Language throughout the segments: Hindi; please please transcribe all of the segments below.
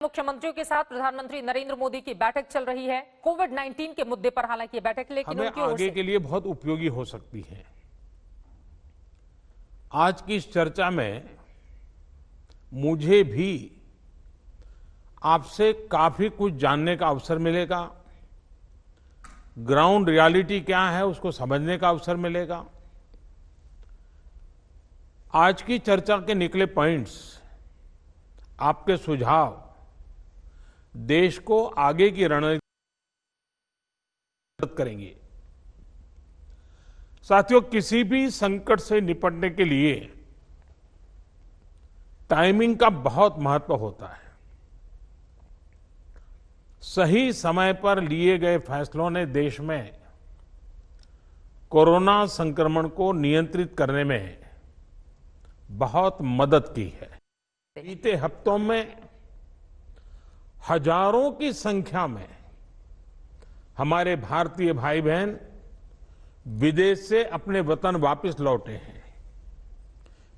मुख्यमंत्रियों के साथ प्रधानमंत्री नरेंद्र मोदी की बैठक चल रही है कोविड-19 के मुद्दे पर। हालांकि ये बैठक लेकिन हमें उनकी ओर आगे से के लिए बहुत उपयोगी हो सकती है। आज की इस चर्चा में मुझे भी आपसे काफी कुछ जानने का अवसर मिलेगा। ग्राउंड रियलिटी क्या है उसको समझने का अवसर मिलेगा। आज की चर्चा के निकले पॉइंट्स, आपके सुझाव देश को आगे की रणनीति मदद करेंगे। साथियों, किसी भी संकट से निपटने के लिए टाइमिंग का बहुत महत्व होता है। सही समय पर लिए गए फैसलों ने देश में कोरोना संक्रमण को नियंत्रित करने में बहुत मदद की है। बीते हफ्तों में हजारों की संख्या में हमारे भारतीय भाई बहन विदेश से अपने वतन वापस लौटे हैं।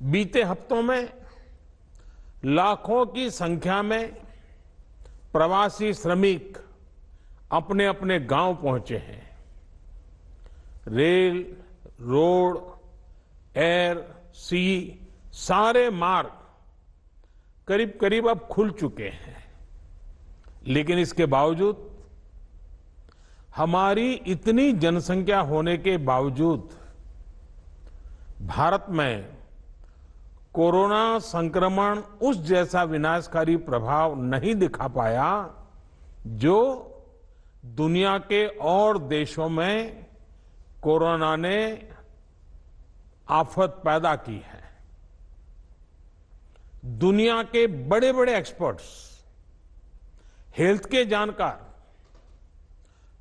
बीते हफ्तों में लाखों की संख्या में प्रवासी श्रमिक अपने अपने गांव पहुंचे हैं। रेल, रोड, एयर, सी सारे मार्ग करीब करीब अब खुल चुके हैं। लेकिन इसके बावजूद हमारी इतनी जनसंख्या होने के बावजूद भारत में कोरोना संक्रमण उस जैसा विनाशकारी प्रभाव नहीं दिखा पाया जो दुनिया के और देशों में कोरोना ने आफत पैदा की है। दुनिया के बड़े बड़े एक्सपर्ट्स, हेल्थ के जानकार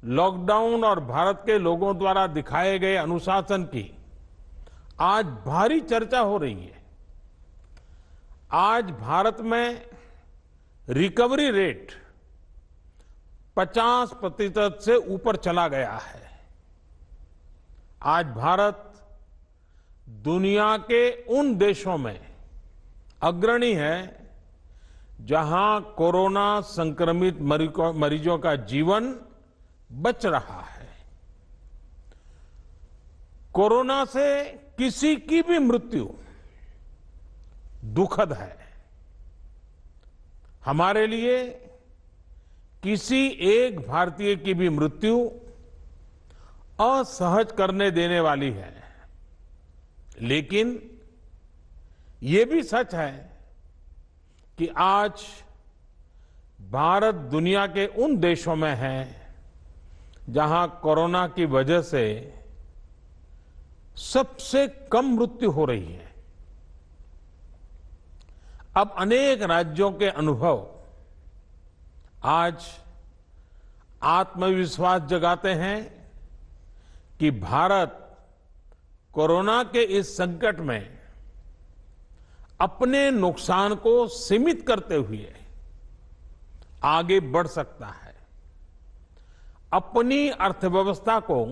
लॉकडाउन और भारत के लोगों द्वारा दिखाए गए अनुशासन की आज भारी चर्चा हो रही है। आज भारत में रिकवरी रेट 50% से ऊपर चला गया है। आज भारत दुनिया के उन देशों में अग्रणी है जहां कोरोना संक्रमित मरीजों का जीवन बच रहा है। कोरोना से किसी की भी मृत्यु दुखद है। हमारे लिए किसी एक भारतीय की भी मृत्यु असहज करने देने वाली है। लेकिन ये भी सच है कि आज भारत दुनिया के उन देशों में है जहां कोरोना की वजह से सबसे कम मृत्यु हो रही है। अब अनेक राज्यों के अनुभव आज आत्मविश्वास जगाते हैं कि भारत कोरोना के इस संकट में अपने नुकसान को सीमित करते हुए आगे बढ़ सकता है। अपनी अर्थव्यवस्था को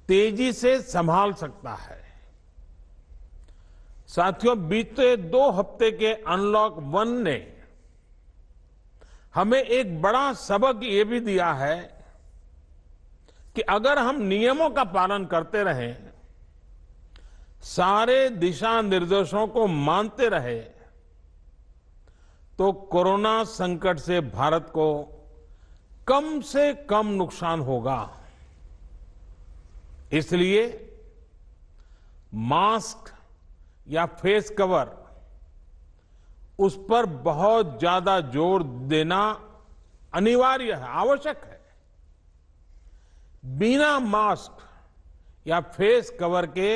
तेजी से संभाल सकता है। साथियों, बीते 2 हफ्ते के अनलॉक 1 ने हमें एक बड़ा सबक ये भी दिया है कि अगर हम नियमों का पालन करते रहें, सारे दिशा निर्देशों को मानते रहे, तो कोरोना संकट से भारत को कम से कम नुकसान होगा। इसलिए मास्क या फेस कवर, उस पर बहुत ज्यादा जोर देना अनिवार्य है, आवश्यक है। बिना मास्क या फेस कवर के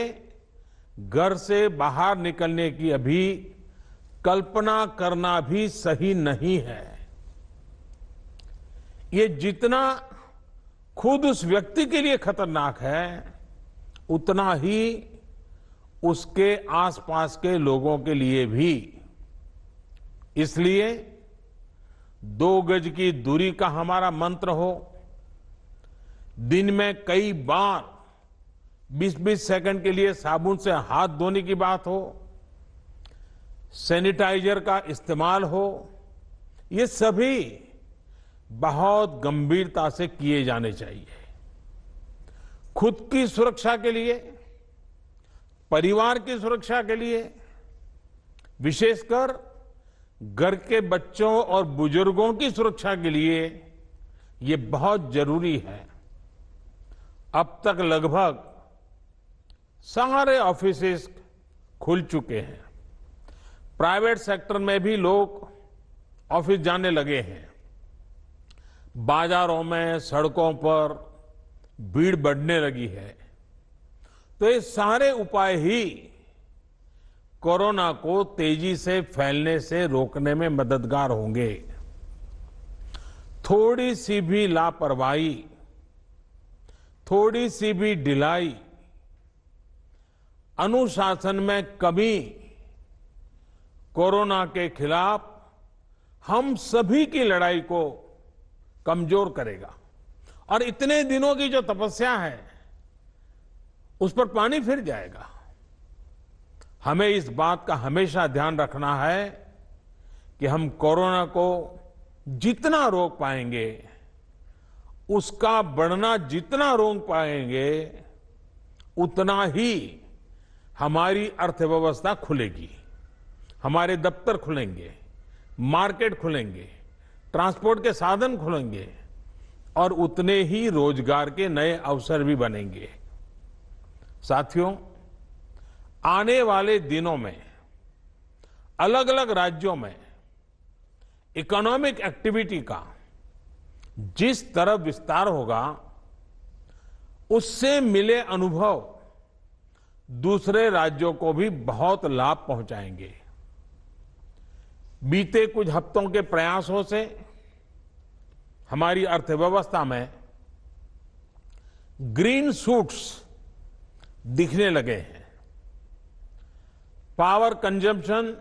घर से बाहर निकलने की अभी कल्पना करना भी सही नहीं है। ये जितना खुद उस व्यक्ति के लिए खतरनाक है, उतना ही उसके आसपास के लोगों के लिए भी। इसलिए 2 गज की दूरी का हमारा मंत्र हो, दिन में कई बार 20-20 सेकंड के लिए साबुन से हाथ धोने की बात हो, सैनिटाइजर का इस्तेमाल हो, ये सभी बहुत गंभीरता से किए जाने चाहिए। खुद की सुरक्षा के लिए, परिवार की सुरक्षा के लिए, विशेषकर घर के बच्चों और बुजुर्गों की सुरक्षा के लिए ये बहुत जरूरी है। अब तक लगभग सारे ऑफिसेस खुल चुके हैं। प्राइवेट सेक्टर में भी लोग ऑफिस जाने लगे हैं। बाजारों में, सड़कों पर भीड़ बढ़ने लगी है। तो ये सारे उपाय ही कोरोना को तेजी से फैलने से रोकने में मददगार होंगे। थोड़ी सी भी लापरवाही, थोड़ी सी भी ढिलाई, अनुशासन में कमी कोरोना के खिलाफ हम सभी की लड़ाई को कमजोर करेगा। और इतने दिनों की जो तपस्या है उस पर पानी फिर जाएगा। हमें इस बात का हमेशा ध्यान रखना है कि हम कोरोना को जितना रोक पाएंगे, उसका बढ़ना जितना रोक पाएंगे, उतना ही हमारी अर्थव्यवस्था खुलेगी, हमारे दफ्तर खुलेंगे, मार्केट खुलेंगे, ट्रांसपोर्ट के साधन खुलेंगे और उतने ही रोजगार के नए अवसर भी बनेंगे। साथियों, आने वाले दिनों में अलग अलग राज्यों में इकोनॉमिक एक्टिविटी का जिस तरह विस्तार होगा, उससे मिले अनुभव दूसरे राज्यों को भी बहुत लाभ पहुंचाएंगे। बीते कुछ हफ्तों के प्रयासों से हमारी अर्थव्यवस्था में ग्रीन शूट्स दिखने लगे हैं। पावर कंजम्पशन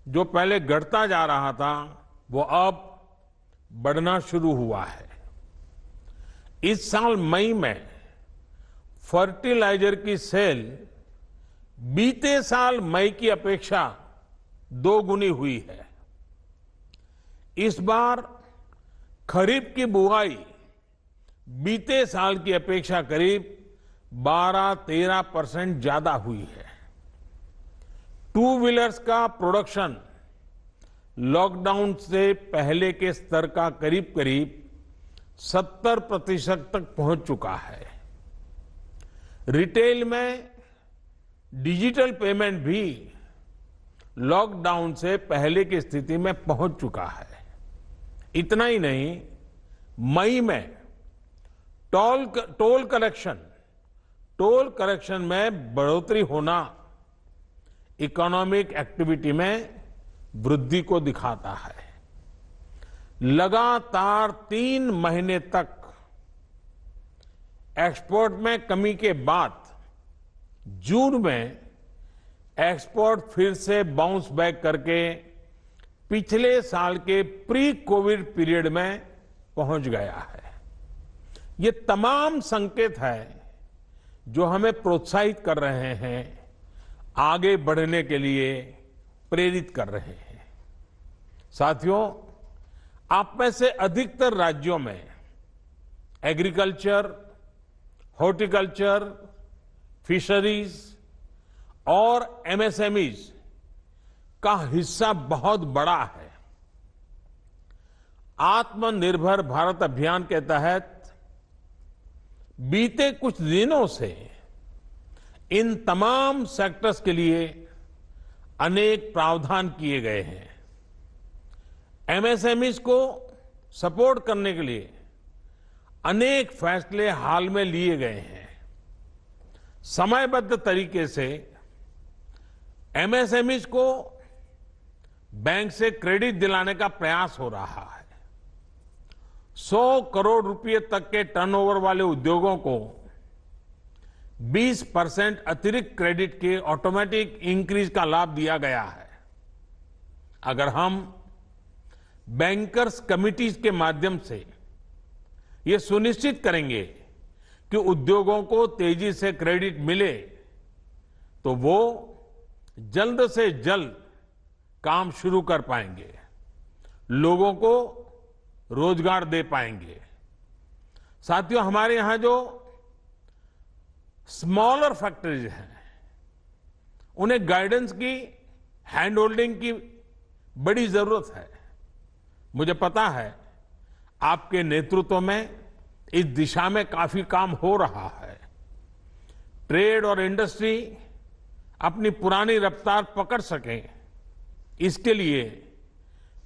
जो पहले घटता जा रहा था, वो अब बढ़ना शुरू हुआ है। इस साल मई में फर्टिलाइजर की सेल बीते साल मई की अपेक्षा 2 गुनी हुई है। इस बार खरीफ की बुआई बीते साल की अपेक्षा करीब 12-13% ज्यादा हुई है। 2 व्हीलर्स का प्रोडक्शन लॉकडाउन से पहले के स्तर का करीब करीब 70% तक पहुंच चुका है। रिटेल में डिजिटल पेमेंट भी लॉकडाउन से पहले की स्थिति में पहुंच चुका है। इतना ही नहीं, मई में टोल कलेक्शन में बढ़ोतरी होना इकोनॉमिक एक्टिविटी में वृद्धि को दिखाता है। लगातार 3 महीने तक एक्सपोर्ट में कमी के बाद जून में एक्सपोर्ट फिर से बाउंस बैक करके पिछले साल के प्री कोविड पीरियड में पहुंच गया है। ये तमाम संकेत है जो हमें प्रोत्साहित कर रहे हैं, आगे बढ़ने के लिए प्रेरित कर रहे हैं। साथियों, आप में से अधिकतर राज्यों में एग्रीकल्चर, हॉर्टिकल्चर, फिशरीज और एमएसएमईज का हिस्सा बहुत बड़ा है। आत्मनिर्भर भारत अभियान के तहत बीते कुछ दिनों से इन तमाम सेक्टर्स के लिए अनेक प्रावधान किए गए हैं। एमएसएमईज को सपोर्ट करने के लिए अनेक फैसले हाल में लिए गए हैं। समयबद्ध तरीके से एमएसएमईज को बैंक से क्रेडिट दिलाने का प्रयास हो रहा है। 100 करोड़ रुपए तक के टर्नओवर वाले उद्योगों को 20% अतिरिक्त क्रेडिट के ऑटोमेटिक इंक्रीज का लाभ दिया गया है। अगर हम बैंकर्स कमिटीज के माध्यम से ये सुनिश्चित करेंगे कि उद्योगों को तेजी से क्रेडिट मिले, तो वो जल्द से जल्द काम शुरू कर पाएंगे। लोगों को रोजगार दे पाएंगे। साथियों, हमारे यहां जो स्मॉलर फैक्ट्रीज हैं, उन्हें गाइडेंस की, हैंड होल्डिंग की बड़ी जरूरत है। मुझे पता है आपके नेतृत्व में इस दिशा में काफी काम हो रहा है। ट्रेड और इंडस्ट्री अपनी पुरानी रफ्तार पकड़ सके, इसके लिए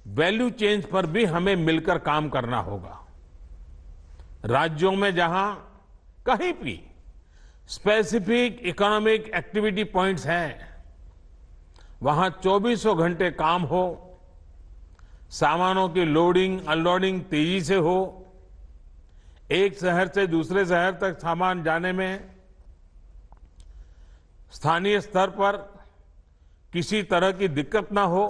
वैल्यू चेन पर भी हमें मिलकर काम करना होगा। राज्यों में जहां कहीं भी स्पेसिफिक इकोनॉमिक एक्टिविटी पॉइंट्स हैं, वहां 24 घंटे काम हो, सामानों की लोडिंग अनलोडिंग तेजी से हो, एक शहर से दूसरे शहर तक सामान जाने में स्थानीय स्तर पर किसी तरह की दिक्कत ना हो,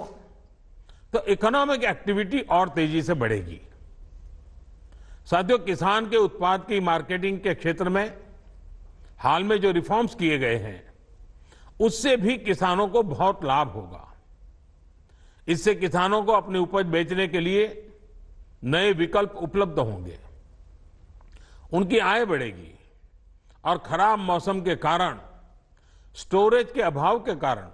तो इकोनॉमिक एक्टिविटी और तेजी से बढ़ेगी। साथियों, किसान के उत्पाद की मार्केटिंग के क्षेत्र में हाल में जो रिफॉर्म्स किए गए हैं, उससे भी किसानों को बहुत लाभ होगा। इससे किसानों को अपनी उपज बेचने के लिए नए विकल्प उपलब्ध होंगे, उनकी आय बढ़ेगी और खराब मौसम के कारण, स्टोरेज के अभाव के कारण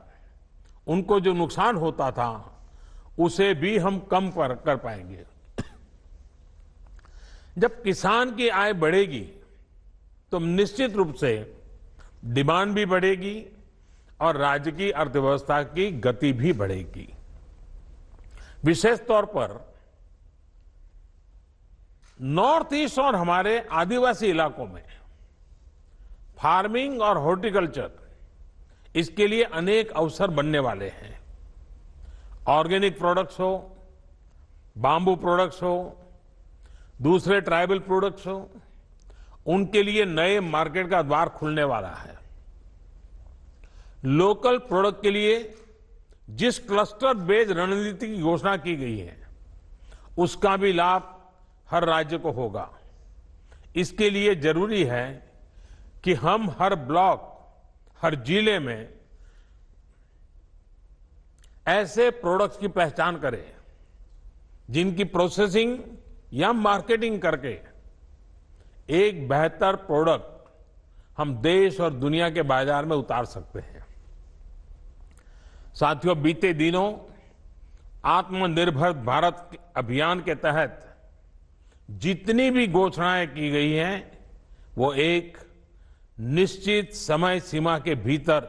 उनको जो नुकसान होता था, उसे भी हम कम कर पाएंगे। जब किसान की आय बढ़ेगी तो निश्चित रूप से डिमांड भी बढ़ेगी और राज्य की अर्थव्यवस्था की गति भी बढ़ेगी। विशेष तौर पर नॉर्थ ईस्ट और हमारे आदिवासी इलाकों में फार्मिंग और हॉर्टिकल्चर, इसके लिए अनेक अवसर बनने वाले हैं। ऑर्गेनिक प्रोडक्ट्स हो, बांबू प्रोडक्ट्स हो, दूसरे ट्राइबल प्रोडक्ट्स हो, उनके लिए नए मार्केट का द्वार खुलने वाला है। लोकल प्रोडक्ट के लिए जिस क्लस्टर बेस्ड रणनीति की घोषणा की गई है, उसका भी लाभ हर राज्य को होगा। इसके लिए जरूरी है कि हम हर ब्लॉक, हर जिले में ऐसे प्रोडक्ट्स की पहचान करें जिनकी प्रोसेसिंग या मार्केटिंग करके एक बेहतर प्रोडक्ट हम देश और दुनिया के बाजार में उतार सकते हैं। साथियों, बीते दिनों आत्मनिर्भर भारत अभियान के तहत जितनी भी घोषणाएं की गई हैं, वो एक निश्चित समय सीमा के भीतर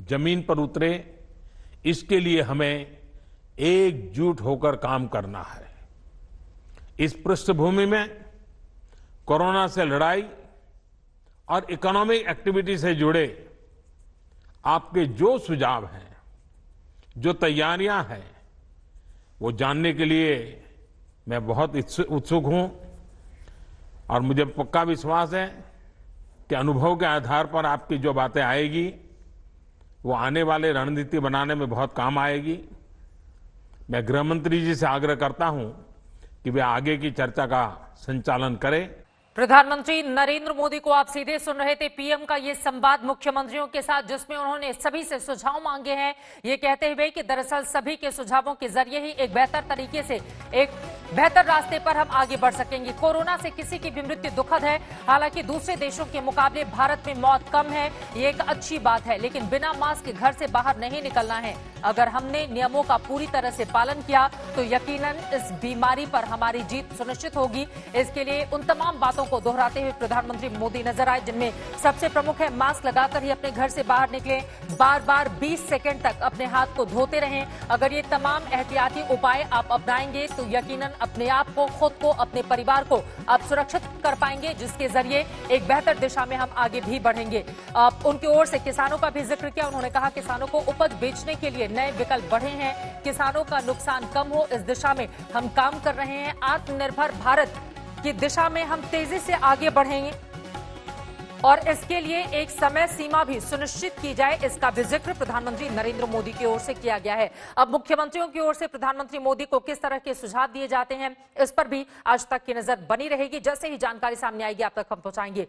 जमीन पर उतरे, इसके लिए हमें एकजुट होकर काम करना है। इस पृष्ठभूमि में कोरोना से लड़ाई और इकोनॉमिक एक्टिविटी से जुड़े आपके जो सुझाव हैं, जो तैयारियां हैं, वो जानने के लिए मैं बहुत उत्सुक हूं और मुझे पक्का विश्वास है कि अनुभव के आधार पर आपकी जो बातें आएगी, वो आने वाले रणनीति बनाने में बहुत काम आएगी। मैं गृह मंत्री जी से आग्रह करता हूं कि वे आगे की चर्चा का संचालन करें। प्रधानमंत्री नरेंद्र मोदी को आप सीधे सुन रहे थे। पीएम का ये संवाद मुख्यमंत्रियों के साथ, जिसमें उन्होंने सभी से सुझाव मांगे हैं, ये कहते हुए कि दरअसल सभी के सुझावों के जरिए ही एक बेहतर तरीके से, एक बेहतर रास्ते पर हम आगे बढ़ सकेंगे। कोरोना से किसी की भी मृत्यु दुखद है, हालांकि दूसरे देशों के मुकाबले भारत में मौत कम है, ये एक अच्छी बात है, लेकिन बिना मास्क के घर से बाहर नहीं निकलना है। अगर हमने नियमों का पूरी तरह से पालन किया तो यकीनन इस बीमारी पर हमारी जीत सुनिश्चित होगी। इसके लिए उन तमाम बातों को दोहराते हुए प्रधानमंत्री मोदी नजर आए, जिनमें सबसे प्रमुख है मास्क लगाकर ही अपने घर से बाहर निकलें, बार बार 20 सेकंड तक अपने हाथ को धोते रहें। अगर ये तमाम एहतियाती उपाय आप अपनाएंगे तो यकीनन अपने आप को, खुद को, अपने परिवार को आप सुरक्षित कर पाएंगे, जिसके जरिए एक बेहतर दिशा में हम आगे भी बढ़ेंगे। उनकी ओर से किसानों का भी जिक्र किया। उन्होंने कहा किसानों को उपज बेचने के लिए नए विकल्प बढ़े हैं, किसानों का नुकसान कम हो, इस दिशा में हम काम कर रहे हैं। आत्मनिर्भर भारत की दिशा में हम तेजी से आगे बढ़ेंगे और इसके लिए एक समय सीमा भी सुनिश्चित की जाए, इसका भी जिक्र प्रधानमंत्री नरेंद्र मोदी की ओर से किया गया है। अब मुख्यमंत्रियों की ओर से प्रधानमंत्री मोदी को किस तरह के सुझाव दिए जाते हैं, इस पर भी आज तक की नजर बनी रहेगी। जैसे ही जानकारी सामने आएगी आप तक हम पहुंचाएंगे।